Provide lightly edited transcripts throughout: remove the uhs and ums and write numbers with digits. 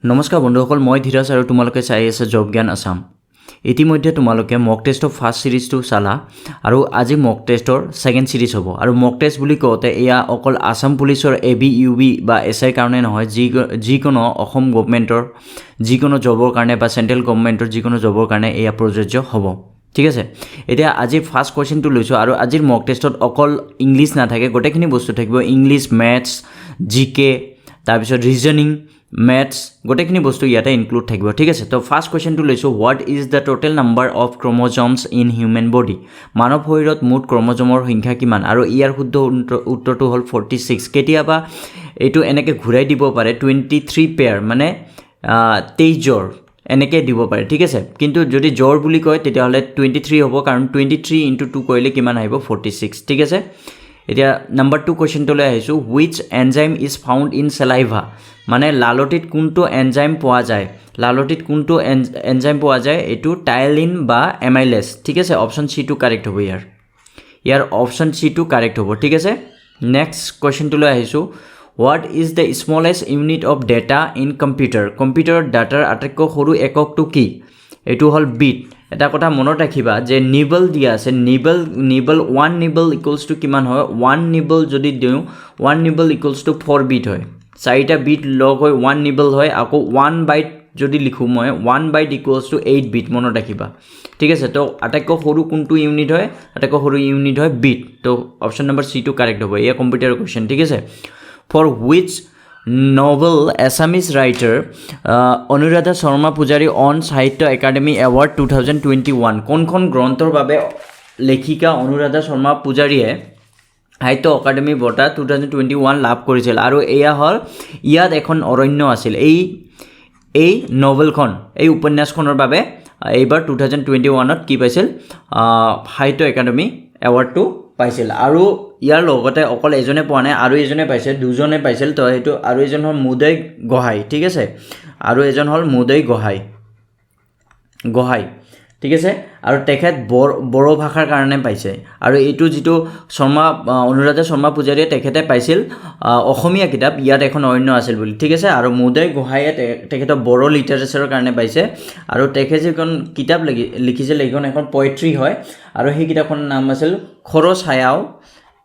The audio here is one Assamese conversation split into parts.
নমস্কাৰ বন্ধুসকল, মই ধীৰাজ আৰু তোমালোকে চাই আছে জব জ্ঞান আসাম। ইতিমধ্যে তোমালোকে মক টেষ্টৰ ফাৰ্ষ্ট সিৰিজটো চালা আৰু আজি মক টেষ্টৰ ছেকেণ্ড সিৰিজ হ'ব। আৰু মক টেষ্ট বুলি কওঁতে এয়া অকল আসাম পুলিচৰ AB UB বা SI কাৰণে নহয়, যিকোনো অসম গভৰ্ণমেণ্টৰ যিকোনো জবৰ কাৰণে বা চেণ্ট্ৰেল গভৰ্ণমেণ্টৰ যিকোনো জবৰ কাৰণে এয়া প্ৰযোজ্য হ'ব। ঠিক আছে, এতিয়া আজি ফাৰ্ষ্ট কুৱেশ্যনটো লৈছোঁ আৰু আজিৰ মক টেষ্টত অকল ইংলিছ নাথাকে, গোটেইখিনি বস্তু থাকিব। ইংলিছ, মেথছ, GK, তাৰপিছত ৰিজনিং, মেথছ, গোটেইখিনি বস্তু ইয়াতে ইনক্লুড থাকিব। ঠিক আছে, তো ফাৰ্ষ্ট কুৱেশ্যনটো লৈছোঁ, what is the total number of ক্ৰম'জমছ in human body? মানৱ শৰীৰত মুঠ ক্ৰম'জমৰ সংখ্যা কিমান? আৰু ইয়াৰ শুদ্ধ উত্তৰটো হ'ল 46। কেতিয়াবা এইটো এনেকৈ ঘূৰাই দিব পাৰে, 23 পেয়াৰ মানে 23 জৰ এনেকৈ দিব পাৰে। ঠিক আছে, কিন্তু যদি জ্বৰ বুলি কয় তেতিয়াহ'লে 23 হ'ব, কাৰণ 23 × 2 কৰিলে কিমান আহিব? 46। ঠিক আছে, এতিয়া নাম্বাৰ 2 কুৱেশ্যনটোলৈ আহিছোঁ, which enzyme is found in saliva? মানে লালটিত কোনটো এনজাইম পোৱা যায়? লালটিত কোনটো এনজাইম পোৱা যায়? এইটো টাইলিন বা এমাইলেছ। ঠিক আছে, অপশ্যন চিটো কাৰেক্ট হ'ব। ইয়াৰ অপশ্যন চিটো কাৰেক্ট হ'ব। ঠিক আছে, নেক্সট কুৱেশ্যনটোলৈ আহিছোঁ, what is the smallest unit of data in computer? কম্পিউটাৰত ডাটাৰ আটাইতকৈ সৰু এককটো কি? এইটো হ'ল বিট। এটা কথা মনত ৰাখিবা যে নিবল দিয়া আছে, নিবল 1 নিবল ইকুৱেলছ টু কিমান হয়? 1 নিবল যদি দিওঁ, 1 নিবল ইকুৱেলছ টু 4 বিট হয়। 4টা বিট লগ হৈ 1 নিবল হয়। আকৌ 1 বাইট যদি লিখোঁ মই, 1 বাইট ইকুৱেলছ টু 8 বিট, মনত ৰাখিবা। ঠিক আছে, তো আটাইতকৈ সৰু কোনটো ইউনিট হয়? আটাইতকৈ সৰু ইউনিট হয় বিট। তো অপশ্যন নম্বৰ চিটো কাৰেক্ট হ'ব। এয়া কম্পিউটাৰ কুৱেশ্যন। ঠিক আছে, for which novel Assamese writer Anuradha Sharma Pujari on Sahitya Akademi award 2021? কোনখন গ্ৰন্থৰ বাবে লেখিকা অনুৰাধা শৰ্মা পূজাৰীয়ে সাহিত্য একাডেমি বঁটা 2021 লাভ কৰিছিল? আৰু এয়া হ'ল, ইয়াত এখন অৰণ্য আছিল। এই নভেলখন, এই উপন্যাসখনৰ বাবে এইবাৰ 2021ত কি পাইছিল? সাহিত্য একাডেমি এৱাৰ্ডটো পাইছিল। আৰু ইয়াৰ লগতে অকল এজনে পোৱা নাই, আৰু এজনে পাইছে, দুজনে পাইছিল। তো সেইটো আৰু এজন হ'ল মুদৈ গোহাঁই। ঠিক আছে, আৰু এজন হ'ল মুদৈ গোহাঁই। ঠিক আছে, আৰু তেখেত বড়ো ভাষাৰ কাৰণে পাইছে। আৰু এইটো যিটো অনুৰাধা শৰ্মা পূজাৰীয়ে তেখেতে পাইছিল অসমীয়া কিতাপ, ইয়াত এখন অৰণ্য আছিল বুলি। ঠিক আছে, আৰু মুদৈ গোহাঁইয়ে তেখেতৰ বড়ো লিটাৰেচাৰৰ কাৰণে পাইছে। আৰু তেখেতে যিখন কিতাপ লিখিছিল সেইখন এখন পয়েট্ৰি হয়, আৰু সেই কিতাপখনৰ নাম আছিল খৰ ছায়াও।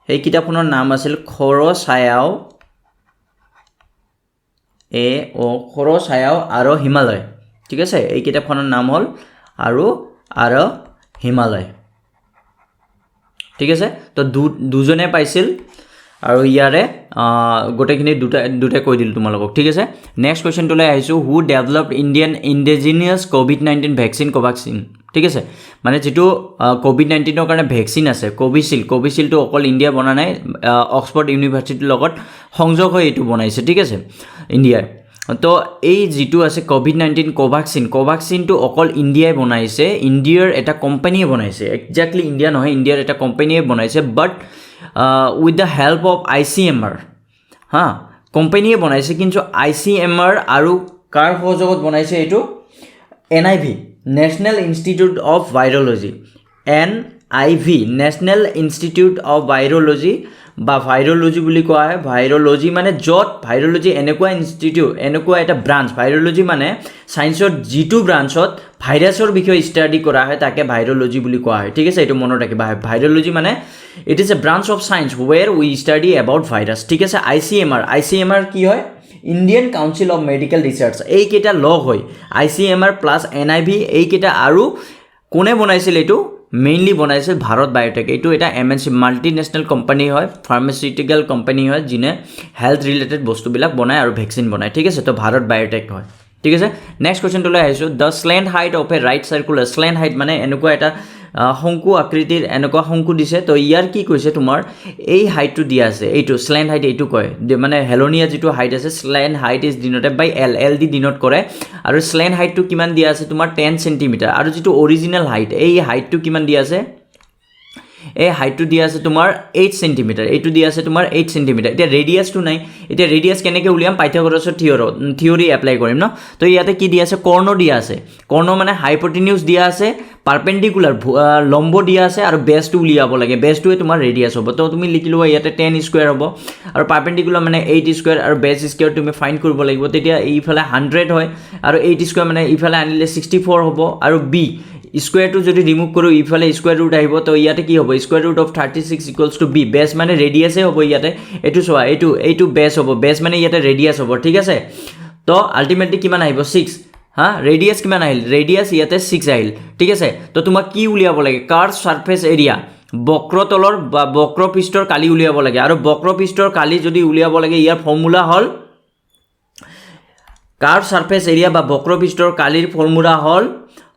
সেই কিতাপখনৰ নাম আছিল খৰ ছায়াও খৰ ছায়াও আৰু হিমালয়। ঠিক আছে, এই কিতাপখনৰ নাম হ'ল আৰু হিমালয়। ঠিক আছে, তো দুজনে পাইছিল, আৰু ইয়াৰে গোটেইখিনি দুটাই কৈ দিলোঁ তোমালোকক। ঠিক আছে, নেক্সট কুৱেশ্যনটোলৈ আহিছোঁ, who developed Indian indigenous COVID-19 vaccine Covaxin? ঠিক আছে, মানে যিটো COVID-19ৰ কাৰণে ভেকচিন আছে, কোভিচিল্ডটো অকল ইণ্ডিয়া বনা নাই, অক্সফৰ্ড ইউনিভাৰ্চিটিৰ লগত সংযোগ হৈ এইটো বনাইছে। ঠিক আছে, ইণ্ডিয়াই। তো এই যিটো আছে COVID-19 কোভাক্সিনটো অকল ইণ্ডিয়াই বনাইছে, ইণ্ডিয়াৰ এটা কোম্পানীয়ে বনাইছে। একজেক্টলি ইণ্ডিয়া নহয়, ইণ্ডিয়াৰ এটা কোম্পানীয়ে বনাইছে, but with the help of ICMR। কোম্পানীয়ে বনাইছে, কিন্তু ICMR আৰু কাৰ সহযোগত বনাইছে? এইটো NIV, national institute of virology. NIV, national institute of virology বা ভাইৰলজি বুলি কোৱা হয়। ভাইৰলজি মানে য'ত ভাইৰলজি এনেকুৱা ইনষ্টিটিউট, এনেকুৱা এটা ব্ৰাঞ্চ। ভাইৰলজি মানে ছায়েন্সৰ যিটো ব্ৰাঞ্চত ভাইৰাছৰ বিষয়ে ষ্টাডি কৰা হয় তাকে ভাইৰলজি বুলি কোৱা হয়। ঠিক আছে, এইটো মনত ৰাখিবা। ভাইৰলজি মানে it is a branch of science where we study about virus. ঠিক আছে, ICMR কি হয়? Indian council of medical research. এইকেইটা লগ হৈ ICMR প্লাছ NIV, এইকেইটা আৰু কোনে বনাইছিল? এইটো মেইনলি বনাইছিল ভাৰত বায়'টেক। এইটো এটা MNC মাল্টিনেশ্যনেল কোম্পানী হয়, ফাৰ্মাচিউটিকেল কোম্পানী হয়, যিনে হেল্থ ৰিলেটেড বস্তুবিলাক বনায় আৰু ভেকচিন বনায়। ঠিক আছে, তো ভাৰত বায়'টেক হয়। ঠিক আছে, নেক্সট কুৱেশ্যনটোলৈ আহিছোঁ, the slant height of a right circular. Slant height মানে এনেকুৱা এটা শংকু আকৃতিৰ এনেকুৱা শংকু দিছে। তো ইয়াৰ কি কৈছে? তোমাৰ এই হাইটটো দিয়া আছে, এইটো স্লেণ্ট হাইট, এইটো কয় মানে হেলনীয়া যিটো হাইট আছে, স্লেণ্ট height is ডিন'টেড by L the denote কৰে। আৰু স্লেণ্ট হাইটটো কিমান দিয়া আছে? তোমাৰ 10 চেণ্টিমিটাৰ। আৰু যিটো অৰিজিনেল হাইট, এই হাইটটো কিমান দিয়া আছে? এই হাইটটো দিয়া আছে তোমাৰ 8 সেন্টিমিটাৰ এইটো দিয়া আছে তোমাৰ 8 সেন্টিমিটাৰ এতিয়া ৰেডিয়াসটো নাই এতিয়া ৰেডিয়াস কেনেকৈ উলিয়াম পাইথাগোৰাছৰ থিওৰি এপ্লাই কৰিম ন তো ইয়াতে কি দিয়া আছে কৰ্ণ দিয়া আছে কৰ্ণ মানে হাইপোটেনিউজ দিয়া আছে পাৰপেণ্ডিকুলাৰ লম্ব দিয়া আছে আৰু বেছটো উলিয়াব লাগে বেছটোৱে তোমাৰ ৰেডিয়াস হ'ব তো তুমি লিখি লোৱা ইয়াতে 10 স্কয়াৰ হ'ব আৰু পাৰপেণ্ডিকুলাৰ মানে 8 স্কয়াৰ আৰু বেছ স্কয়াৰ তুমি ফাইন্ড কৰিব লাগিব তেতিয়া এইফালে 100 হয় আৰু 8 স্কয়াৰ মানে এইফালে আনিলে 64 হ'ব আৰু বি স্কয়াৰটো যদি ৰিমুভ কৰো ইফালে স্কয়াৰ ৰুট আহিব তো ইয়াতে কি হ'ব square root of 36 equals to B বেছ মানে ৰেডিয়াসে হ'ব ইয়াতে এটো চোৱা এইটো বেছ হ'ব বেছ মানে ইয়াতে ৰেডিয়াস হ'ব ঠিক আছে তো আলটিমেটলি কিমান আহিব 6 হা ৰেডিয়াস কিমান আহিল ৰেডিয়াস ইয়াতে 6 আহিল ঠিক আছে তো তোমাক কি উলিয়াব লাগে কাৰ্ভ সাৰফেস এৰিয়া বক্ৰতলৰ বা বক্ৰপৃষ্ঠৰ কালি উলিয়াব লাগে আৰু বক্ৰপৃষ্ঠৰ কালি যদি উলিয়াব লাগে ইয়াৰ ফৰ্মুলা হল কাৰ্ভ সাৰফেস এৰিয়া বা বক্ৰপৃষ্ঠৰ কালিৰ ফৰ্মুলা হল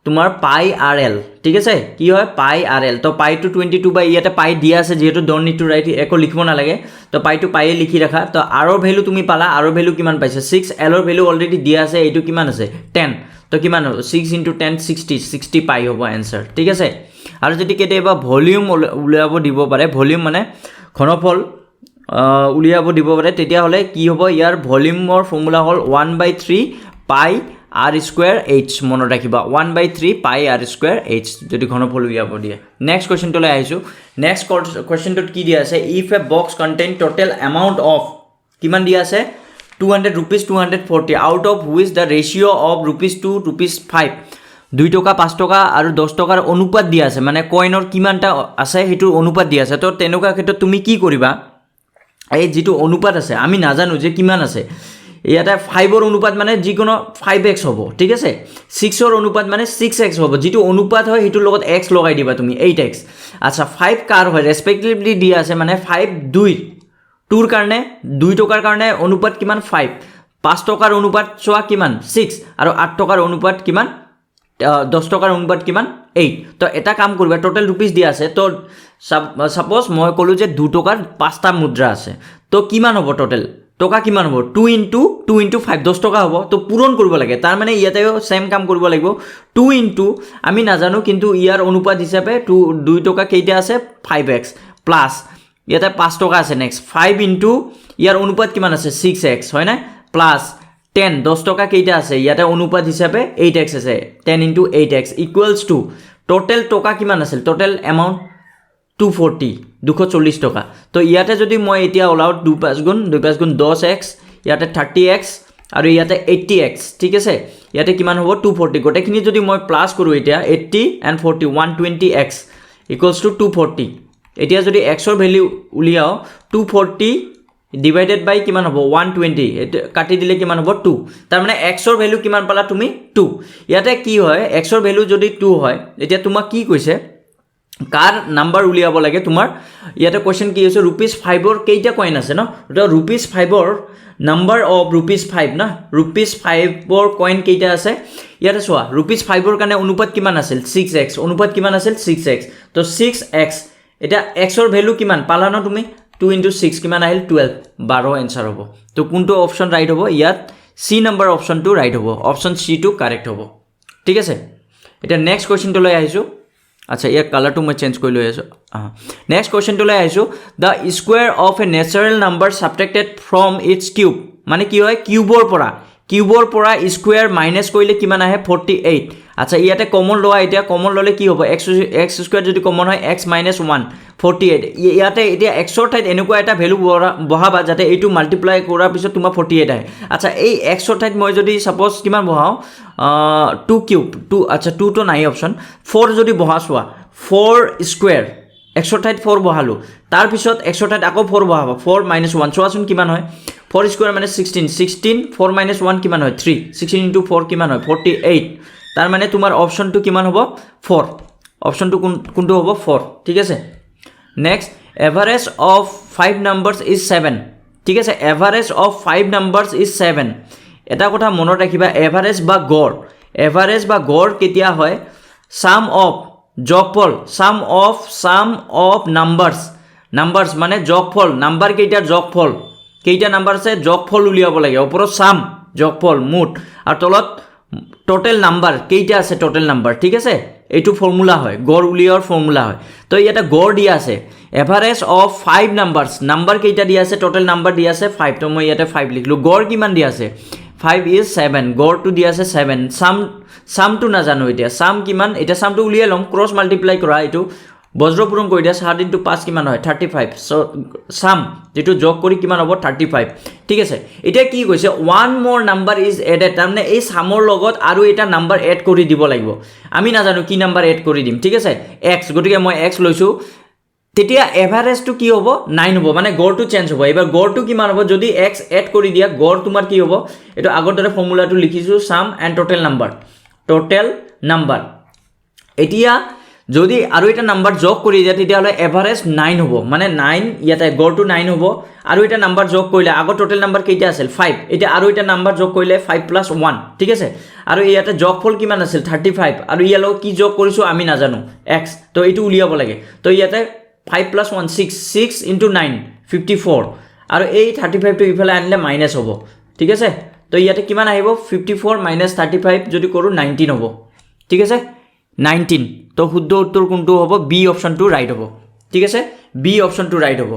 তোমাৰ পাই আৰ এল ঠিক আছে কি হয় পাই আৰ এল তো পাই টু 22 বাই ইয়াতে পাই দিয়া আছে যেহেতু ডোন্ট নিড টু ৰাইট একো লিখিব নালাগে তো পাই টু পাই লিখি ৰাখা তো আৰৰ ভ্যালু তুমি পালা আৰৰ ভ্যালু কিমান পাইছে 6 এলৰ ভ্যালু অলৰেডি দিয়া আছে এইটো কিমান আছে 10 তো কিমান হ'ব 6 * 10 60 পাই হ'ব आंसर ঠিক আছে আৰু যদি কেতিয়াবা ভলিউম উলিয়াব দিব পাৰে ভলিউম মানে ঘনফল উলিয়াব দিব পাৰে তেতিয়া হলে কি হ'ব ইয়াৰ ভলিউমৰ ফৰ্মুলা হল 1/3 পাই r square h মনত ৰাখিবা 1/3 pi r square h যদি ঘনফল উলিয়াব দিয়ে নেক্সট কোৱেশ্চন টলৈ আহিছো নেক্সট কোৱেশ্চনটোত কি দিয়া আছে if a box contain total amount of কিমান দিয়া আছে 200 rupees 240 out of which the ratio of rupees 2 rupees 5 2 টকা 5 টকা আৰু 10 টকাৰ অনুপাত দিয়া আছে মানে কইনৰ কিমানটা আছে হেতু অনুপাত দিয়া আছে তো তেনেকুৱা ক্ষেত্ৰত তুমি কি কৰিবা এই যেটো অনুপাত আছে আমি নাজানো যে কিমান আছে ইয়াতে 5 ৰ অনুপাত মানে যিকোনো 5x হ'ব ঠিক আছে 6 ৰ অনুপাত মানে 6x হ'ব যেটো অনুপাত হয় হেতুৰ লগত x লগাই দিবা তুমি 8x আচ্ছা 5 কাৰ হয় ৰেসপেক্টিভলি দিয়া আছে মানে 5 2 2ৰ কাৰণে 2 টকাৰ কাৰণে অনুপাত কিমান 5 5 টকাৰ অনুপাত চোৱা কিমান 6 আৰু 8 টকাৰ অনুপাত কিমান 10 টকাৰ অনুপাত কিমান 8 তো এটা কাম কৰিবা টোটাল रुपीस দিয়া আছে তো সাপোজ মই কলো যে 2 টকাৰ 5টা মুদ্ৰা আছে তো কিমান হ'ব টোটাল টকা কিমান হ'ব 2 * 5 10 টকা হ'ব তো পূৰণ কৰিব লাগে তাৰ মানে ইয়াতেও সেম কাম কৰিব লাগিব 2 আমি নাজানো কিন্তু ইয়াৰ অনুপাত হিচাপে 2 টকা কেইটা আছে 5x প্লাস ইয়াতে 5 টকা আছে নেক্সট 5 ইয়াৰ অনুপাত কিমান আছে 6x হয় না প্লাস 10 10 টকা কেইটা আছে ইয়াতে অনুপাত হিচাপে 8x আছে 10 * 8x ইকুৱেলছ টু টোটাল টকা কিমান আছিল টোটাল এমাউন্ট 240 টকা তো ইয়াতে যদি মই এতিয়া ওলাও 2 5 গুণ 10x ইয়াতে 30x আৰু ইয়াতে 80x ঠিক আছে ইয়াতে কিমান হ'ব 240 গটেখিনি যদি মই প্লাস কৰো এতিয়া 80 and 40 120x equals to 240 এতিয়া যদি x ৰ ভ্যালু উলিয়াও 240 ডিভাইডেড বাই কিমান হ'ব 120 কাটি দিলে কিমান হ'ব 2 তাৰ মানে x ৰ ভ্যালু কিমান পালা তুমি 2 ইয়াতে কি হয় x ৰ ভ্যালু যদি 2 হয় এতিয়া তোমাক কি কৈছে কাৰ নাম্বাৰ উলিয়াব লাগে তোমাৰ ইয়াতে কোৱেশ্চন কি হৈছে rupees 5 ৰ কেইটা কইন আছে ন তো rupees 5 ৰ নাম্বাৰ অফ rupees 5 না rupees 5 ৰ কইন কেইটা আছে ইয়াতে চোৱা rupees 5 ৰ কাৰণে অনুপাত কিমান আছিল 6x অনুপাত কিমান আছিল 6x তো 6x এটা x ৰ ভ্যালু কিমান পালা ন তুমি 2 * 6 কিমান আহিল 12 आंसर হ'ব তো কোনটো অপচন ৰাইট হ'ব ইয়াত সি নাম্বাৰ অপচনটো ৰাইট হ'ব অপচন সি টো কাৰেক্ট হ'ব ঠিক আছে এটা নেক্সট কোৱেশ্চন টলৈ আহিছো আচ্ছা ইয়াৰ কালাৰটো মই চেঞ্জ কৰি লৈ আছো নেক্সট কোৱেশ্চন টলৈ আহিছো the square of a natural number subtracted from its cube মানে কি হয় কিউবৰ পৰা স্কয়াৰ মাইনাস কৰিলে কিমান আহে 48 আচ্ছা ইয়াতে কমন লোৱা এতিয়া কমন ললে কি হ'ব x স্কয়াৰ যদি কমন হয় x - 1 48 ইয়াতে এতিয়া x ৰ ঠাইত এনেকুৱা এটা ভ্যালু বহাবা যাতে এইটো মাল্টিপ্লাই কৰাৰ পিছত তোমাৰ 48 আহে আচ্ছা এই x ৰ ঠাইত মই যদি সাপোজ কিমান বহাও 2 কিউব 2 আচ্ছা 2 তো নাই অপচন 4 যদি বহাছোৱা 4 স্কয়াৰ x ৰ ঠাইত 4 বহালো তাৰ পিছত x ৰ ঠাইত আকৌ 4 বহাবা 4 - 1 চোৱাচোন কিমান হয় 4 স্কয়াৰ মানে 16 4 - 1 কিমান হয় 3 16 * 4 কিমান হয় 48 তাৰ মানে তোমাৰ অপচনটো কিমান হ'ব 4 অপচনটো কোনটো হ'ব 4 ঠিক আছে নেক্সট এভাৰেজ অফ 5 নাম্বাৰস ইজ 7 ঠিক আছে এভাৰেজ অফ 5 নাম্বাৰস ইজ 7 এটা কথা মনত ৰাখিবা এভাৰেজ বা গড় কেতিয়া হয় সাম অফ যোগফল সাম অফ নাম্বাৰস মানে যোগফল নাম্বাৰ কেইটাৰ যোগফল কেইটা নাম্বাৰ আছে যোগফল উলিয়াব লাগে ওপৰত সাম যোগফল মুঠ আৰু তলত টোটাল নাম্বাৰ কেইটা আছে টোটাল নাম্বাৰ ঠিক আছে এইটো ফৰ্মুলা হয় গড় উলিওৱাৰ ফৰ্মুলা হয় তো ইয়াতে গড় দিয়া আছে এভাৰেজ অফ 5 নাম্বাৰছ নাম্বাৰ কেইটা দিয়া আছে টোটাল নাম্বাৰ দিয়া আছে 5 তো মই ইয়াতে 5 লিখলো গড় কিমান দিয়া আছে 5 is 7 গড়টো দিয়া আছে 7 সামটো নাজানো এতিয়া সাম কিমান এটা সামটো উলিয়াই লম ক্ৰস মাল্টিপ্লাই কৰা এটো বজ্ৰপূৰণ কৰি দিয়া 7 * 5 কিমান হয় 35 সো সাম যেটো যোগ কৰি কিমান হ'ব 35 ঠিক আছে এতিয়া কি কৈছে one more number is added তাৰমানে এই সামৰ লগত আৰু এটা নাম্বাৰ এড কৰি দিব লাগিব আমি নাজানো কি নাম্বাৰ এড কৰি দিম ঠিক আছে x গটিকে মই x লৈছো তেতিয়া এভাৰেজটো কি হ'ব 9 হ'ব মানে গড়টো চেঞ্জ হ'ব এবাৰ গড়টো কিমান হ'ব যদি x এড কৰি দিয়া গড় তোমাৰ কি হ'ব এটো আগৰ দৰে ফৰ্মুলাটো লিখিছো সাম এন্ড টোটাল নাম্বাৰ এতিয়া যদি আৰু এটা নাম্বাৰ যোগ কৰি দিয়া তেতিয়া হলে এভাৰেজ 9 হ'ব মানে 9 ইয়াতে গড়টো 9 হ'ব আৰু এটা নাম্বাৰ যোগ কৰিলে আগৰ টোটাল নাম্বাৰ কেইটা আছিল 5 এতিয়া আৰু এটা নাম্বাৰ যোগ কৰিলে 5 + 1 ঠিক আছে আৰু ইয়াতে যোগফল কিমান আছিল 35 আৰু ইয়ালো কি যোগ কৰিছো আমি নাজানো x তো এটো উলিয়াব লাগে তো ইয়াতে 5 + 1 6 * 9 54 আৰু এই 35 টো ইফালে আনিলে মাইনাস হ'ব ঠিক আছে তো ইয়াতে কিমান আহিব 54 - 35 যদি কৰো 19 হ'ব ঠিক আছে 19 তো শুদ্ধ উত্তৰ কোনটো হ'ব বি অপচনটো ৰাইট হ'ব ঠিক আছে বি অপচনটো ৰাইট হ'ব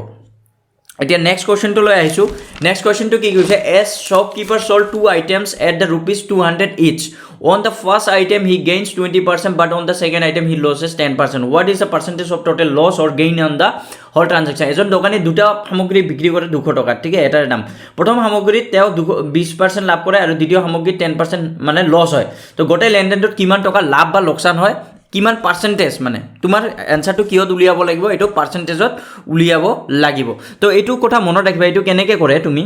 এতিয়া নেক্সট কোৱেশ্চনটো লৈ আহিছো নেক্সট কোৱেশ্চনটো কি কৈছে এস শপকিপাৰ sold 2 items at the ₹200 each on the first item he gains 20% but on the second item he loses 10% what is the percentage of total loss or gain on the whole transaction এজন দোকানী দুটা সামগ্ৰী বিক্ৰী কৰে 200 টকা ঠিক আছে এটাৰ দাম প্ৰথম সামগ্ৰীত তেওঁ 20% লাভ কৰে আৰু দ্বিতীয় সামগ্ৰীত 10% মানে লস হয় তো গোটেই লেনদেনটোত কিমান টকা লাভ বা লোকসান হয় কিমান পার্সেন্টেজ মানে তোমার আনসারটো কিহত উলিয়াব লাগিব এটো পার্সেন্টেজত উলিয়াব লাগিব তো এটো কথা মনত ৰাখিবা এটো কেনেকে কৰে তুমি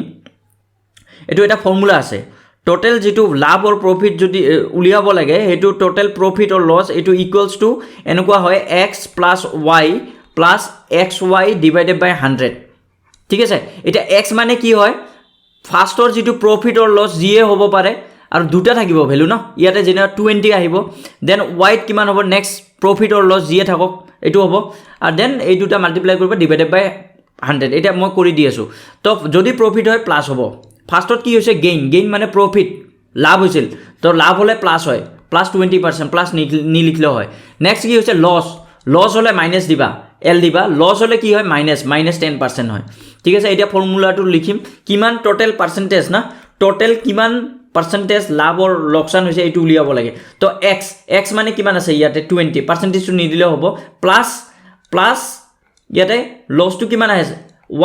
এটো এটা ফৰ্মুলা আছে টোটাল যেটো লাভ অর প্রফিট যদি উলিয়াব লাগে হেতু টোটাল প্রফিট অর লস এটো ইকুয়ালস টু এনেকুৱা হয় x + y + xy / 100 ঠিক আছে এটা x মানে কি হয় ফাৰ্স্টৰ যেটো প্ৰফিট অৰ লস জিয়ে হ'ব পাৰে আৰু দুটা থাকিব ভ্যালু ন ইয়াতে যেনে 20 আহিব দেন y কিমান হ'ব নেক্সট প্রফিট অর লস জিয়ে থাকক এটো হ'ব আৰু দেন এই দুটা মাল্টিপ্লাই কৰিব / 100 এটা মই কৰি দি আছো তো যদি প্রফিট হয় প্লাস হ'ব ফার্স্টত কি হৈছে গেইন মানে প্রফিট লাভ হৈছিল তো লাভ হলে প্লাস হয় +20% প্লাস নি লিখলে হয় নেক্সট কি হৈছে লস হলে মাইনাস দিবা এল দিবা লস হলে কি হয় মাইনাস 10% হয় ঠিক আছে এটা ফর্মুলাটো লিখিম কিমান টোটাল পার্সেন্টেজ না টোটাল কিমান পার্সেন্টেজ লাভ অর লোকসান হৈছে এটো উলিয়াব লাগে তো x মানে কিমান আছে ইয়াতে 20 পার্সেন্টেজটো নি দিলে হ'ব প্লাস ইয়াতে লসটো কিমান আছে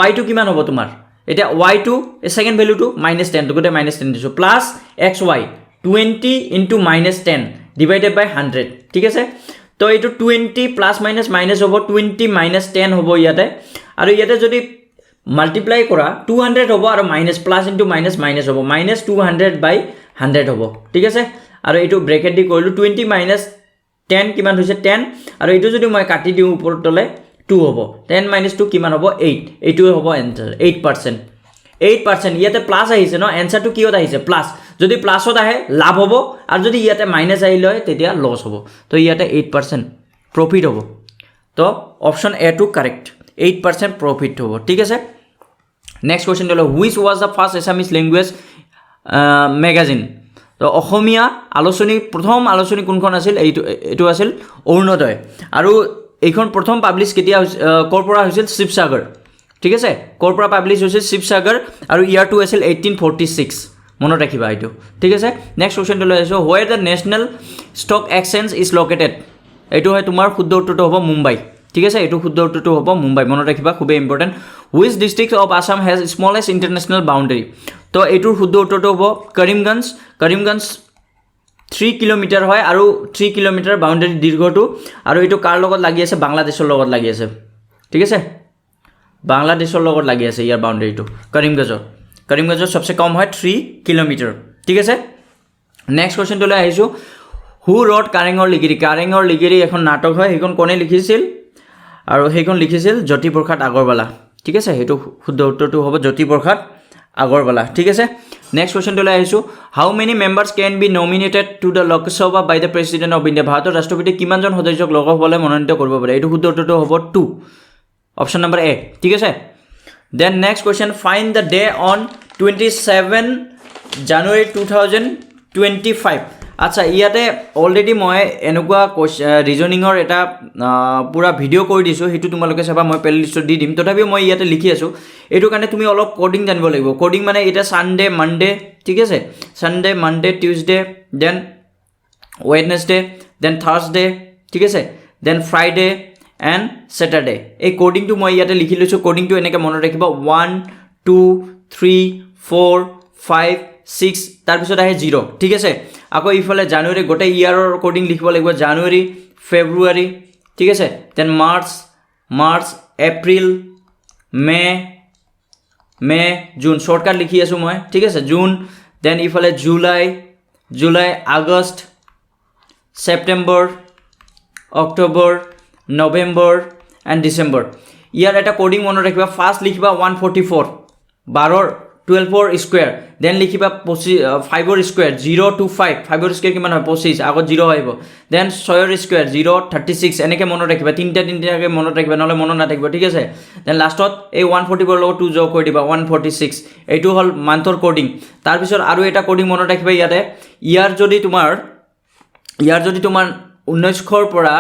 y টো কিমান হ'ব তোমাৰ এটা y টো সেকেন্ড ভ্যালুটো -10 গতে -10 দিছো প্লাস xy 20 * -10 / 100 ঠিক আছে তো এটো 20 প্লাস মাইনাস হ'ব 20 - 10 হ'ব ইয়াতে আৰু ইয়াতে যদি মাল্টিপ্লাই কৰা 200 হ'ব আৰু মাইনাস প্লাস ইনটু মাইনাস হ'ব -200/100 হ'ব ঠিক আছে আৰু এটো ব্ৰেকেট দি কৰিলো 20 - 10 কিমান হৈছে 10 আৰু এটো যদি মই কাটি দিও ওপৰতলে 2 হ'ব 10 - 2 কিমান হ'ব 8 এইটোৱে হ'ব এনসাৰ 8% ইয়াতে প্লাস আহিছে ন এনসাৰটো কিহত আহিছে প্লাস যদি প্লাসত আহে লাভ হ'ব আৰু যদি ইয়াতে মাইনাস আহিল হয় তেতিয়া লস হ'ব তো ইয়াতে 8% প্রফিট হ'ব তো অপশন এ টু কারেক্ট 8% প্রফিট হ'ব ঠিক আছে নেক্সট কোয়েশ্চন হলো which was the first Assamese language magazine তো অসমীয়া আলোচনী প্ৰথম আলোচনী কোনখন আছিল এইটো আছিল অৰুণোদয় আৰু এইখন প্ৰথম পাবলিশ কেতিয়া কৰপৰা হৈছিল শিৱসাগৰ ঠিক আছে কৰপৰা পাবলিশ হৈছিল শিৱসাগৰ আৰু ইয়াৰটো আছিল 1846 মনত ৰাখিবা এইটো ঠিক আছে নেক্সট কোয়েশ্চন লৈ আছো where the national stock exchange is located এইটো হয় তোমাৰ শুদ্ধ উত্তৰটো হ'ব মুম্বাই ঠিক আছে এইটো শুদ্ধ উত্তৰটো হ'ব মুম্বাই মনত ৰাখিবা খুব important which district of Assam has smallest international boundary তো এইটোৰ শুদ্ধ উত্তৰটো হ'ব কৰিমগঞ্জ 3 কিলোমিটাৰ হয় আৰু 3 কিলোমিটাৰ বাউন্ডাৰি দীৰ্ঘটো আৰু এইটো কাৰ লগত লাগি আছে বাংলাদেশৰ লগত লাগি আছে ঠিক আছে বাংলাদেশৰ লগত লাগি আছে ইয়াৰ বাউন্ডাৰিটো কৰিমগঞ্জৰ সবচে কম হয় 3 কিলোমিটাৰ ঠিক আছে নেক্সট কোয়েশ্চন লৈ আহিছো হু ৰট কাৰেঙৰ লিগিৰি এখন নাটক হয় সেইখন কোনে লিখিছিল আৰু সেইখন লিখিছিল জ্যোতিপ্ৰসাদ আগৰৱালা ঠিক আছে হেতু শুদ্ধ উত্তৰটো হ'ব জ্যোতিপ্ৰসাদ আগৰৱালা ঠিক আছে নেক্সট কোয়েশ্চন লৈ আহিছো how many members can be nominated to the Lok Sabha by the president of India ভাৰতৰ ৰাষ্ট্ৰপতি কিমানজন সদস্যক লোকসভালৈ মনোনীত কৰিব পাৰে এইটো শুদ্ধ উত্তৰটো হ'ব 2 অপশন নম্বৰ এ ঠিক আছে then next question find the day on 27 January 2025 আচ্ছা ইয়াতে অলৰেডি মই এনেকুৱা ৰিজনিঙৰ এটা পুৰা ভিডিঅ' কৰি দিছোঁ, সেইটো তোমালোকে চাবা, মই প্লে লিষ্টত দি দিম। তথাপিও মই ইয়াতে লিখি আছোঁ, এইটো কাৰণে তুমি অলপ কোডিং জানিব লাগিব। কোডিং মানে এতিয়া ছানডে মানডে, ঠিক আছে, Sunday Monday Tuesday, then Wednesday, then Thursday, ঠিক আছে, দেন ফ্ৰাইডে এণ্ড ছেটাৰডে। এই কোডিংটো মই ইয়াতে লিখি লৈছোঁ। কোডিংটো এনেকৈ মনত ৰাখিব 1 2 3 4 5 6, তাৰপিছত আহে 0, ঠিক আছে। আকৌ ইফালে জানুৱাৰী গোটেই ইয়াৰৰ কোডিং লিখিব লাগিব, জানুৱাৰী ফেব্ৰুৱাৰী, ঠিক আছে, then March April May June, shortcut লিখি আছোঁ মই, ঠিক আছে, জুন, দেন ইফালে July August September October November and December. ইয়াৰ এটা কোডিং মনত ৰাখিবা। ফাৰ্ষ্ট লিখিবা 144, 12ৰ স্কুৱেৰ, দেন লিখিবা 5ৰ স্কুৱেৰ, 0 to 5, 5ৰ স্কুৱেৰ কিমান হয় 25, আগত 0 আহিব, দেন 6ৰ স্কুৱেৰ 0 36, এনেকৈ মনত ৰাখিবা, তিনিটাকৈ মনত ৰাখিবা, নহ'লে মনত নাথাকিব, ঠিক আছে। দেন লাষ্টত এই 144ৰ লগত 2 যোগ কৰি দিবা, 146, এইটো হ'ল মান্থৰ কোডিং। তাৰপিছত আৰু এটা কোডিং মনত ৰাখিবা ইয়াতে, ইয়াৰ যদি তোমাৰ 1900ৰ পৰা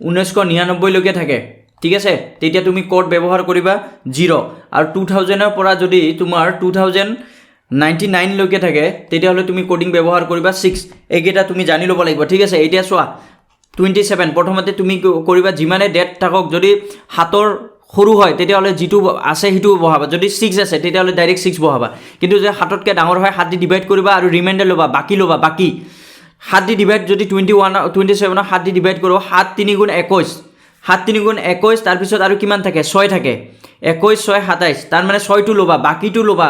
1999লৈকে থাকে, ঠিক আছে, তেতিয়া তুমি কোড ব্যৱহাৰ কৰিবা 0, আৰু 2000ৰ পৰা যদি তোমাৰ 2099লৈকে থাকে তেতিয়াহ'লে তুমি কোডিং ব্যৱহাৰ কৰিবা 6। এইকেইটা তুমি জানি ল'ব লাগিব, ঠিক আছে। এতিয়া চোৱা 27, প্ৰথমতে তুমি কৰিবা যিমানে ডেট থাকক, যদি 7ৰ সৰু হয় তেতিয়াহ'লে যিটো আছে সেইটো বহাবা, যদি 6 আছে তেতিয়াহ'লে ডাইৰেক্ট 6 বহাবা, কিন্তু যদি 7তকৈ ডাঙৰ হয় 7 দি ডিভাইড কৰিবা আৰু ৰিমাইণ্ডাৰ ল'বা, বাকী 7 দি ডিভাইড যদি 27ৰ 7 দি ডিভাইড কৰোঁ, 7 3 গুণ 21, 7 3 গুণ 21, তাৰপিছত আৰু কিমান থাকে 6 থাকে, 21 6 27, তাৰমানে 6টো ল'বা, বাকীটো ল'বা,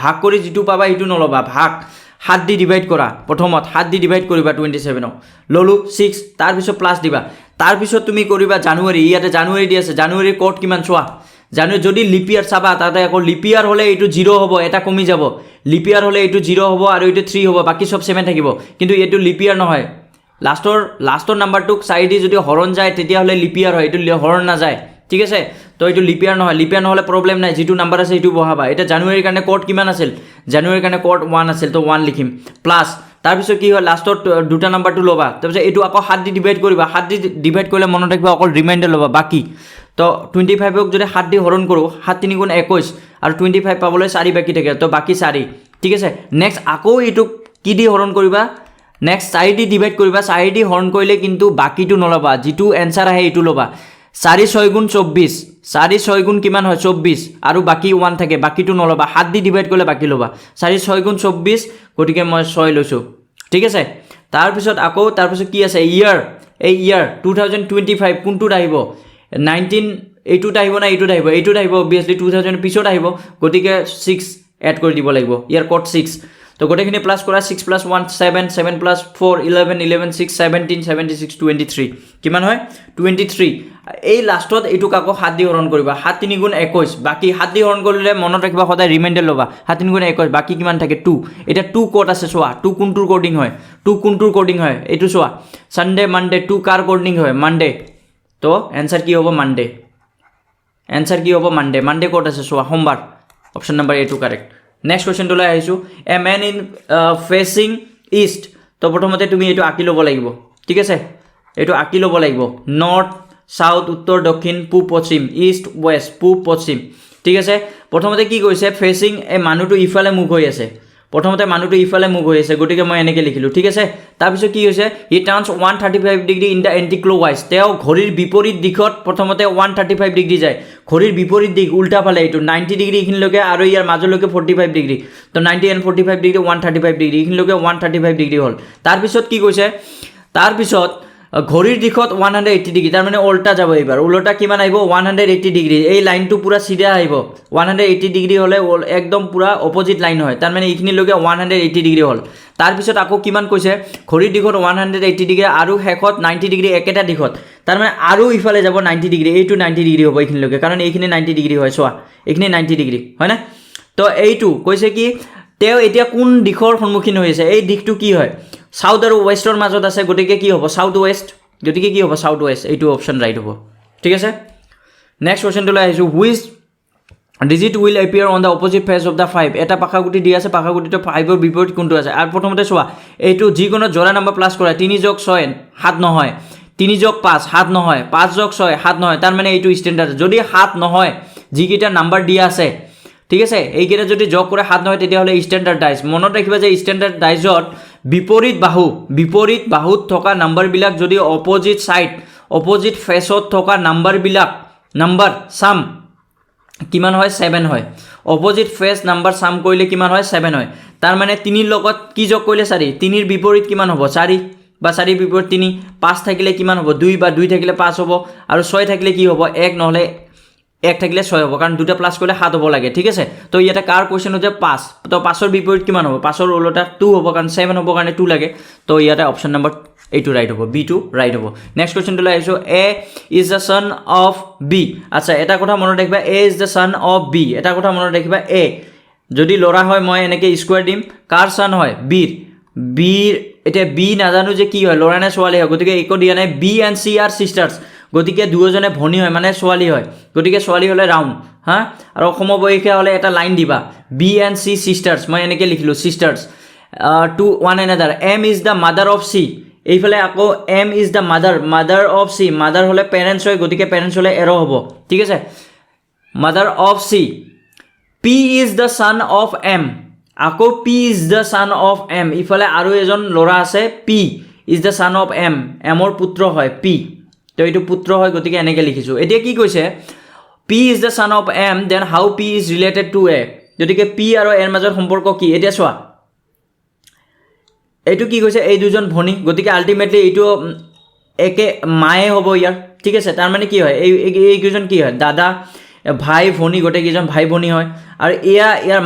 ভাগ কৰি যিটো পাবা সেইটো নল'বা, ভাগ 7 দি ডিভাইড কৰা, প্ৰথমত 7 দি ডিভাইড কৰিবা 27ক, ল'লোঁ 6, তাৰপিছত প্লাছ দিবা, তাৰপিছত তুমি কৰিবা জানুৱাৰী, ইয়াতে জানুৱাৰী দি আছে, জানুৱাৰীৰ কোড কিমান চোৱা, জানুৱাৰী যদি লিপিয়াৰ চাবা, তাতে আকৌ লিপিয়াৰ হ'লে এইটো 0 হ'ব, এটা কমি যাব, লিপিয়াৰ হ'লে এইটো 0 হ'ব আৰু এইটো 3 হ'ব, বাকী চব 7 থাকিব, কিন্তু এইটো লিপিয়াৰ নহয়, লাষ্টৰ নাম্বাৰটোক 4 দি যদি হৰণ যায় তেতিয়াহ'লে লিপিয়াৰ হয়, এইটো হৰণ নাযায়, ঠিক আছে। তো এইটো লিপিয়াৰ নহয়, লিপিয়াৰ নহ'লে প্ৰব্লেম নাই, যিটো নাম্বাৰ আছে সেইটো বহাবা। এতিয়া জানুৱাৰীৰ কাৰণে কোড কিমান আছিল, জানুৱাৰীৰ কাৰণে কোড 1 আছিল, তো 1 লিখিম, প্লাছ তাৰপিছত কি হয় লাষ্টত দুটা নাম্বাৰটো ল'বা, তাৰপিছত এইটো আকৌ 7 দি ডিভাইড কৰিবা, 7 দি ডিভাইড কৰিলে মনত ৰাখিবা অকল ৰিমাইণ্ডাৰ ল'বা, বাকী তো 25ক যদি 7 দি হৰণ কৰোঁ, 7 3 গুণ 21, আৰু 25 পাবলৈ 4 বাকী থাকে, তো বাকী 4, ঠিক আছে। নেক্সট আকৌ এইটোক কি দি হৰণ কৰিবা, নেক্সট 4 দি ডিভাইড কৰিবা, 4 দি হৰণ কৰিলে কিন্তু বাকীটো নল'বা, যিটো এনচাৰ আহে এইটো ল'বা, 4 6 গুণ 24, 4 6 গুণ কিমান হয় 24, আৰু বাকী 1 থাকে, বাকীটো নল'বা, 7 দি ডিভাইড কৰিলে বাকী ল'বা, 4 6 গুণ 24, গতিকে মই 6 লৈছোঁ, ঠিক আছে। তাৰপিছত কি আছে, এই ইয়াৰ 2025 কোনটোত আহিব, 19 এইটোত আহিব না এইটোত আহিব, অবভিয়াছলি 2000 পিছত আহিব, গতিকে 6 এড কৰি দিব লাগিব, ইয়াৰ কোড 6, তো গোটেইখিনি প্লাছ কৰা, 6 + 1 7, 7 + 4 11, 11 6 17 76 23, কিমান হয় 23। এই লাষ্টত এইটোক আকৌ 7 দি হৰণ কৰিবা, 7 3 গুণ 21, বাকী 7 দি হৰণ কৰিলে মনত ৰাখিবা সদায় ৰিমাইণ্ডাৰ ল'বা, 7 3 গুণ 21, বাকী কিমান থাকে 2। এতিয়া 2 ক'ত আছে চোৱা, 2 কোনটোৰ কোডিং হয়, এইটো চোৱা, ছানডে মানডে 2 কাৰ কোডিং হয়, মানডে, তো এনচাৰ কি হ'ব মানডে ক'ত আছে চোৱা, সোমবাৰ, অপশ্যন নম্বৰ এইটো কাৰেক্ট। নেক্সট কুৱেশ্যনটোলৈ আহিছোঁ, এ মেন ইন ফেচিং ইষ্ট, তো প্ৰথমতে তুমি এইটো আঁকি ল'ব লাগিব, ঠিক আছে, এইটো আঁকি ল'ব লাগিব, নৰ্থ সাউথ উত্তৰ দক্ষিণ পূব পশ্চিম, ইষ্ট ৱেষ্ট পূব পশ্চিম, ঠিক আছে। প্ৰথমতে কি কৈছে, ফেচিং, এই মানুহটো ইফালে মুখ হৈ আছে, গতিকে মই এনেকৈ লিখিলোঁ, ঠিক আছে। তাৰপিছত কি হৈছে, he turns 135 degree in the anticlockwise, তেওঁ ঘড়ীৰ বিপৰীত দিশত প্ৰথমতে 135 ডিগ্ৰী যায়, ঘড়ীৰ বিপৰীত দিশ উল্টা ফালে, এইটো 90 ডিগ্ৰী এইখিনিলৈকে আৰু ইয়াৰ মাজলৈকে 45 ডিগ্ৰী, তো 90 and 45 ডিগ্ৰী 135 ডিগ্ৰী, এইখিনিলৈকে 135 ডিগ্ৰী হ'ল। তাৰপিছত কি কৈছে, তাৰপিছত ঘড়ীৰ দিশত 180 ডিগ্ৰী, তাৰমানে উল্টা যাব, এইবাৰ উল্টা কিমান আহিব 180 ডিগ্ৰী, এই লাইনটো পূৰা চিধা আহিব, 180 ডিগ্ৰী হ'লে একদম পূৰা অপজিট লাইন হয়, তাৰমানে এইখিনিলৈকে 180 ডিগ্ৰী হ'ল। তাৰপিছত আকৌ কিমান কৈছে, ঘড়ীৰ দিশত 180 ডিগ্ৰী আৰু শেষত 90 ডিগ্ৰী একেটা দিশত, তাৰমানে আৰু ইফালে যাব 90 ডিগ্ৰী, এইটো 90 ডিগ্ৰী হ'ব এইখিনিলৈকে, কাৰণ এইখিনি 90 ডিগ্ৰী হয়, চোৱা এইখিনি 90 ডিগ্ৰী হয়নে। তো এইটো কৈছে কি, তেওঁ এতিয়া কোন দিশৰ সন্মুখীন হৈ আছে, এই দিশটো কি হয়, সাউথ আৰু ৱেষ্টৰ মাজত আছে, গতিকে কি হ'ব সাউথ ৱেষ্ট, এইটো অপশ্যন ৰাইট হ'ব, ঠিক আছে। নেক্সট কুৱেশ্যনটোলৈ আহিছোঁ, digit will appear on the opposite face of the 5 এটা পাখাগুটি দি আছে পাখাগুটিটো 5ৰ বিপৰীত কোনটো আছে আৰু প্ৰথমতে চোৱা এইটো যিকোনো জোড়া নাম্বাৰ প্লাস কৰা 3 যোগ 6 7 নহয় 3 যোগ 5 7 নহয় 5 যোগ 6 7 নহয় তাৰ মানে এইটো স্ট্যান্ডাৰ্ড যদি 7 নহয় যিকেইটা নাম্বাৰ দিয়া আছে ঠিক আছে এইকেইটা যদি যোগ কৰে 7 নহয় তেতিয়া হলে স্ট্যান্ডাৰ্ডাইজ মনত ৰাখিবা যে স্ট্যান্ডাৰ্ডাইজত বিপৰীত বাহুত থকা নাম্বাৰবিলাক যদি অপজিট সাইড অপজিট ফেচত থকা নাম্বাৰ সাম কিমান হয় 7 হয় অপজিট ফেচ নাম্বাৰ সাম কৰিলে কিমান হয় 7 হয় তাৰ মানে 3 ৰ লগত কি যোগ কৰিলে 4 3 ৰ বিপৰীত কিমান হ'ব 4 বা 4 ৰ বিপৰীত 3 5 থাকিলে কিমান হ'ব 2 বা 2 থাকিলে 5 হ'ব আৰু 6 থাকিলে কি হ'ব 1 নহলে 1 থাকিলে 6 হ'ব কাৰণ দুটা প্লাস কৰিলে 7 হ'ব লাগে ঠিক আছে তো ইয়াতে কাৰ কোৱেশ্চন হৈছে 5 তো 5 ৰ বিপৰীত কিমান হ'ব 5 ৰ উল্টা 2 হ'ব কাৰণ 7 হ'ব কাৰণে 2 লাগে তো ইয়াতে অপচন নম্বৰ এইটো ৰাইট হ'ব বি টু ৰাইট হ'ব নেক্সট কোৱেশ্চনটো লাইছো A is the son of B আচ্ছা এটা কথা মনত ৰাখিবা A is the son of B এটা কথা মনত ৰাখিবা এ যদি লৰা হয় মই এনেকে স্কয়াৰ দিম কাৰ সন হয় বিৰ এটা বি নাজানো যে কি হয় লৰা নে ছোৱালী হয় গতিকে একো দিয়া নাই বি এণ্ড সি আৰ সিস্টাৰ্স গতিকে দুজনে ভনী হয় মানে ছোৱালী হয় গতিকে ছোৱালী হলে ৰাউন্ড হা আৰু সমবয়সীয়া হলে এটা লাইন দিবা বি এণ্ড সি সিস্টাৰ্স মই এনেকে লিখিলো sisters to one another M is the mother of C এইফালে আকৌ M is the mother of C mother হলে পেৰেন্টস হয় গতিকে পেৰেন্টস হলে এৰো হ'ব ঠিক আছে mother of C P is the son of M আকৌ P is the son of M ইফালে আৰু এজন লৰা আছে P is the son of M এমৰ পুত্ৰ হয় পি তো এইটো পুত্ৰ হয় গতিকে এনেকে লিখিছো এতিয়া কি কৈছে P is the son of M then how P is related to A গতিকে পি আৰু এৰ মাজৰ সম্পৰ্ক কি এতিয়া চোৱা এইটো কি কৈছে এই দুজন ভনী গতিকে আলটিমেটলি এইটো একে মায়ে হ'ব ইয়াৰ ঠিক আছে তাৰ মানে কি হয় এই দুজন কি হয় দাদা ভাই ভনী গোটে কিজন ভাই ভনী হয় আৰু ইয়াৰ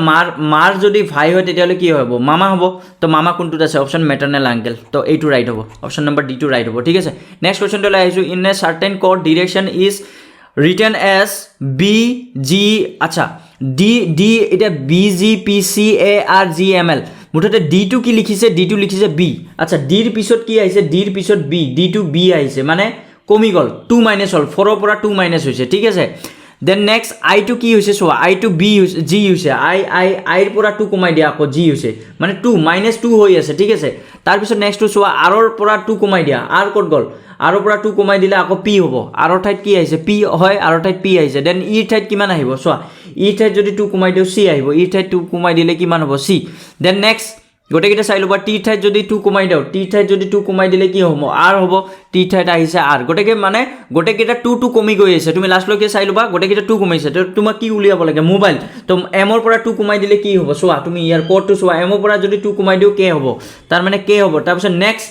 মাৰ যদি ভাই হয় তেতিয়ালে কি হ'ব মামা হ'ব তো মামা কোনটোত আছে অপচন মেটাৰনেল আঙ্কেল তো এইটো ৰাইট হ'ব অপচন নম্বৰ ডি টু ৰাইট হ'ব ঠিক আছে নেক্সট কোৱেশ্চনটো লৈ আহিছো in a certain code direction is written as B G আচ্ছা ডি এটা B G P C A R G M L মুঠতে ডি টু কি লিখিছে ডি টু লিখিছে বি আচ্ছা ডিৰ পিছত কি আহিছে ডিৰ পিছত বি ডি টু বি আহিছে মানে কমি গল 2 মাইনাস হল 4 ৰ পৰা 2 মাইনাস হৈছে ঠিক আছে দেন নেক্সট আই টু কি হৈছে চোৱা আই টু বি জি হৈছে আইৰ পৰা 2 কমাই দিয়া আকৌ জি হৈছে মানে 2 মাইনাস 2 হৈ আছে ঠিক আছে তাৰ পিছত নেক্সট চোৱা আৰ ৰ পৰা 2 কমাই দিয়া আৰ ক'ত গল আৰ ৰ পৰা 2 কমাই দিলে আকৌ পি হ'ব আৰ ৰ ঠাইত কি আহিছে পি হয় আৰ ৰ ঠাইত পি আহিছে দেন ই ঠাইত কিমান আহিব চোৱা ই ঠাইত যদি 2 কমাই দিও সি আহিব ই ঠাইত 2 কমাই দিলে কিমান হ'ব সি দেন নেক্সট গোটেইকেইটা চাই লবা টি ঠাইত যদি 2 কমাই দিও টি ঠাইত যদি 2 কমাই দিলে কি হ'ব আৰ হ'ব টি ঠাইত আহিছে আৰ গোটেইকে মানে গোটেইকেইটা 2 কমি গৈ আছে তুমি লাষ্ট লৈকে চাই লবা গোটেইকেইটা 2 কমাইছে তো তোমাক কি উলিয়াব লাগে মোবাইল তো এম ৰ পৰা 2 কমাই দিলে কি হ'ব চোৱা তুমি ইয়াৰ কোডটো চোৱা এম ৰ পৰা যদি 2 কমাই দিও কে হ'ব তাৰ মানে কে হ'ব তাৰ পিছত নেক্সট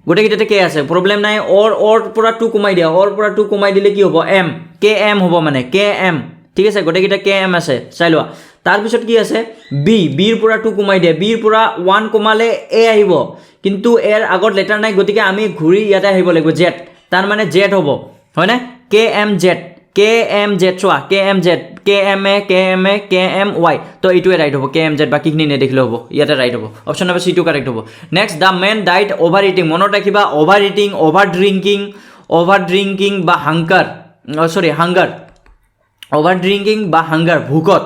গোটেইকেইটাতে কে আছে প্ৰবলেম নাই অৰ পৰা 2 কমাই দিয়া অৰ পৰা 2 কমাই দিলে কি হ'ব এম কে এম হ'ব মানে কে এম ঠিক আছে গোটেইকেইটা কে এম আছে চাই লোৱা তাৰ পিছত কি আছে বি বিৰ পৰা 2 কমাই দিয়া বিৰ পৰা 1 কমালে এ আহিব কিন্তু এৰ আগত লেটাৰ নাই গতিকে আমি ঘূৰি ইয়াতে আহিব লাগিব জেড তাৰ মানে জেড হ'ব হয় না কে এম জেড চোৱা K M Z K M Y তো এইটোৱে ৰাইট হ'ব কে এম জেড বাকিখিনি নেদেখিলে হ'ব ইয়াতে ৰাইট হ'ব option number C to correct হ'ব next the main diet overeating মনত ৰাখিবা অভাৰ ইটিং অভাৰ ড্ৰিংকিং বা হাংগাৰ অভাৰ ড্ৰিংকিং বা হাংগাৰ ভোকত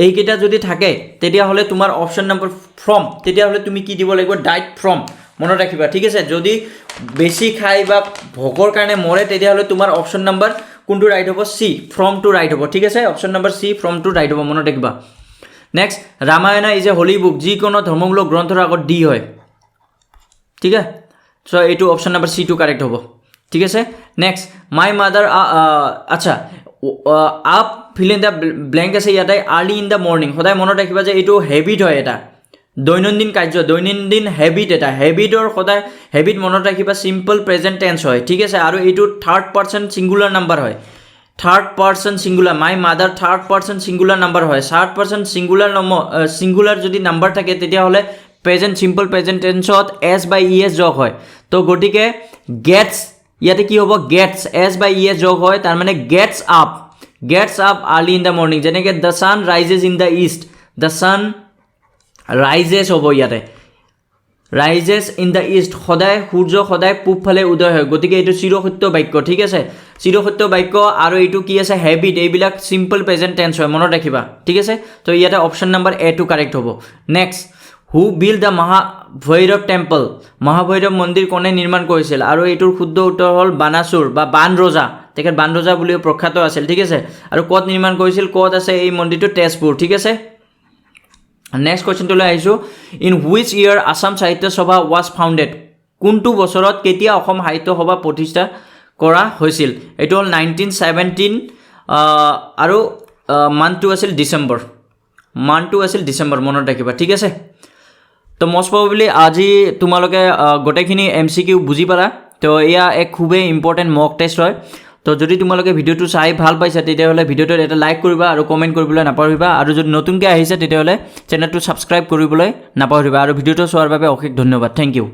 এইকেইটা যদি থাকে তেতিয়াহ'লে তোমাৰ অপচন নম্বৰ ফ্ৰম তেতিয়াহ'লে তুমি কি দিব লাগিব ডাইট ফ্ৰম মনত ৰাখিবা ঠিক আছে যদি বেছি খাই বা ভোকৰ কাৰণে মৰে তেতিয়াহ'লে তোমাৰ অপচন নম্বৰ কোনটো ৰাইট হ'ব সি ফ্ৰম টু ৰাইট হ'ব ঠিক আছে option number C from to right হ'ব মনত ৰাখিবা next Ramayana is a holy book যিকোনো ধৰ্মমূলক গ্ৰন্থৰ আগত ডি হয় ঠিক আছে সো এইটো option number C to correct হ'ব ঠিক আছে নেক্সট মাই মাদাৰ আচ্ছা up fill in the blank আছে ইয়াতে আৰ্লি ইন দ্য মৰ্নিং সদায় মনত ৰাখিবা যে এইটো হেবিট হয় এটা দৈনন্দিন কাৰ্য দৈনন্দিন হেবিট এটা হেবিটৰ সদায় হেবিট মনত ৰাখিবা সিম্পল প্ৰেজেন্ট টেন্স হয় ঠিক আছে আৰু এইটো থাৰ্ড পাৰ্সন সিঙ্গুলাৰ নাম্বাৰ হয় third person singular my mother third person singular number হয় থাৰ্ড পাৰ্সন সিঙ্গুলাৰ যদি নাম্বাৰ থাকে তেতিয়াহ'লে প্ৰেজেন্ট সিম্পল প্ৰেজেন্ট টেন্সত এছ বাই ই এছ যোগ হয় তো গতিকে গেটছ ইয়াতে কি হ'ব gets S by E S যোগ হয় তাৰ মানে gets up early in the morning যেনেকৈ the sun rises in the east the sun rises হ'ব ইয়াতে ৰাইজেছ ইন দ্য ইষ্ট, সদায় সূৰ্য সদায় পূব ফালে উদয় হয়, গতিকে এইটো চিৰসত্য বাক্য, ঠিক আছে, চিৰসত্য বাক্য। আৰু এইটো কি আছে, হেবিট, এইবিলাক চিম্পল প্ৰেজেণ্ট টেন্স হয়, মনত ৰাখিবা, ঠিক আছে। তো ইয়াতে অপশ্যন নাম্বাৰ এটো কাৰেক্ট হ'ব। Next, who build the Mahabhairav temple, Mahabhairav মন্দিৰ কোনে নিৰ্মাণ কৰিছিল, আৰু এইটোৰ শুদ্ধ উত্তৰ হ'ল বানাসুৰ বা বান ৰজা, তেখেত বান ৰজা বুলিও প্ৰখ্যাত আছিল, ঠিক আছে। আৰু ক'ত নিৰ্মাণ কৰিছিল, ক'ত আছে এই মন্দিৰটো, তেজপুৰ, ঠিক আছে। নেক্সট কুৱেশ্যনটোলৈ আহিছোঁ, ইন হুইচ ইয়েৰ আছাম সাহিত্য সভা ৱাজ ফাউণ্ডেড, কোনটো বছৰত কেতিয়া অসম সাহিত্য সভা প্ৰতিষ্ঠা কৰা হৈছিল, এইটো হ'ল 1917, আৰু মান্থটো আছিল ডিচেম্বৰ, মনত ৰাখিবা, ঠিক আছে। তো মষ্ট প্ৰবেবলি আজি তোমালোকে গোটেইখিনি MCQ বুজি পালা। তো এয়া এক খুবেই ইম্পৰ্টেণ্ট মক টেষ্ট হয়। তো যদি তোমালোকে ভিডিঅ'টো চাই ভাল পাইছা তেতিয়াহ'লে ভিডিঅ'টোত এটা লাইক কৰিবা আৰু কমেণ্ট কৰিবলৈ নাপাহৰিবা, আৰু যদি নতুনকৈ আহিছে তেতিয়াহ'লে চেনেলটো ছাবস্ক্ৰাইব কৰিবলৈ নাপাহৰিবা। আৰু ভিডিঅ'টো চোৱাৰ বাবে অশেষ ধন্যবাদ, থেংক ইউ।